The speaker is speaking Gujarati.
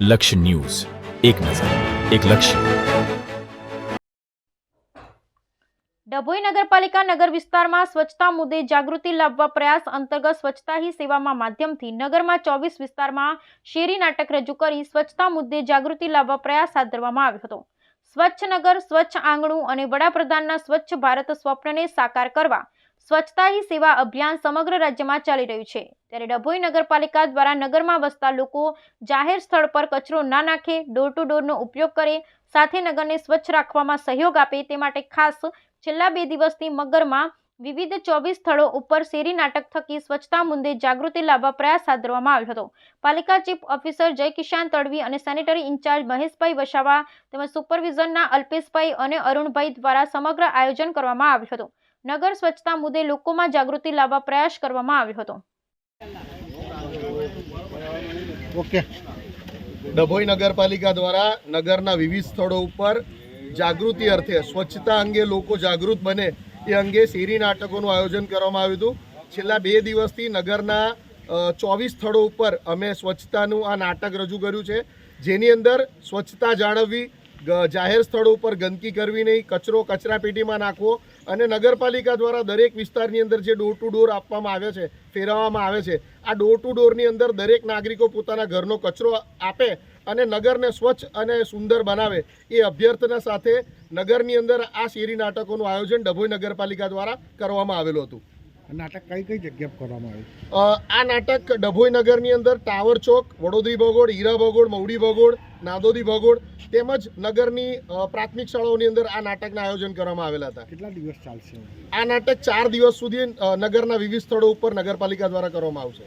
લક્ષ્ય ન્યૂઝ, એક નજર, એક લક્ષ્ય। ડભોઈ નગરપાલિકા નગર વિસ્તારમાં સ્વચ્છતા મુદ્દે જાગૃતિ લાવવા પ્રયાસ અંતર્ગત સ્વચ્છતા હી સેવામાં માધ્યમથી નગરમાં 24 વિસ્તારમાં શેરી નાટક રજૂ કરી સ્વચ્છતા મુદ્દે જાગૃતિ લાવવા પ્રયાસ હાથ ધરવામાં આવ્યો હતો। સ્વચ્છ નગર, સ્વચ્છ આંગણું અને વડાપ્રધાનના સ્વચ્છ ભારત સ્વપ્નને સાકાર કરવા સ્વચ્છતા હી સેવા અભિયાન સમગ્ર રાજ્યમાં ચાલી રહ્યું છે। ત્યારે ડભોઈ નગરપાલિકા દ્વારા નગરમાં વસતા લોકો જાહેર સ્થળ પર કચરો ના નાખે, ડોર ટુ ડોરનો ઉપયોગ કરે, સાથે નગરને સ્વચ્છ રાખવામાં સહયોગ આપે તે માટે ખાસ છેલ્લા 2 દિવસથી નગરમાં વિવિધ 24 સ્થળો ઉપર શેરી નાટક થકી સ્વચ્છતા મુદ્દે જાગૃતિ લાવવા પ્રયાસ હાથ ધરવામાં આવ્યો હતો। પાલિકા ચીફ ઓફિસર જયકિશાન તડવી અને સેનેટરી ઇન્ચાર્જ મહેશભાઈ વસાવા તેમજ સુપરવિઝનના અલ્પેશભાઈ અને અરુણભાઈ દ્વારા સમગ્ર આયોજન કરવામાં આવ્યું હતું। નગર સ્વચ્છતા મુદ્દે લોકોમાં જાગૃતિ લાવવા પ્રયાસ કરવામાં આવ્યો હતો। ઓકે, ડભોઈ નગરપાલિકા દ્વારા નગરના વિવિધ સ્થળો ઉપર જાગૃતિ અર્થે સ્વચ્છતા અંગે લોકો જાગૃત બને એ અંગે શેરી નાટકોનું આયોજન કરવામાં આવ્યું હતું। છેલ્લા 2 દિવસથી નગરના 24 સ્થળો ઉપર અમે સ્વચ્છતાનું આ નાટક રજૂ કર્યું છે, જેની અંદર સ્વચ્છતા જાળવવી, જાહેર સ્થળો ઉપર ગંદકી કરવી નહીં, કચરો કચરાપેટીમાં નાખવો અને નગરપાલિકા દ્વારા દરેક વિસ્તારની અંદર જે ડોર ટુ ડોર આપવામાં આવે છે, ફેરવવામાં આવે છે, આ ડોર ટુ ડોરની અંદર દરેક નાગરિકો પોતાના ઘરનો કચરો આપે અને નગરને સ્વચ્છ અને સુંદર બનાવે એ અભ્યર્થના સાથે નગરની અંદર આ શેરી નાટકોનું આયોજન ડભોઈ નગરપાલિકા દ્વારા કરવામાં આવેલું હતું। નાટક કઈ જગ્યા પર કરવામાં આવ્યું? આ નાટક ડભોઈ નગરની અંદર ટાવર ચોક, વડોદરી ભગોળ, હીરા ભગોળ, મવડી ભગોળ, નાદોદી ભગોળ તેમજ નગરની પ્રાથમિક શાળાઓની અંદર આ નાટકના આયોજન કરવામાં આવેલા હતા। કેટલા દિવસ ચાલશે આ નાટક 4 દિવસ સુધી નગરના વિવિધ સ્થળો ઉપર નગરપાલિકા દ્વારા કરવામાં આવશે।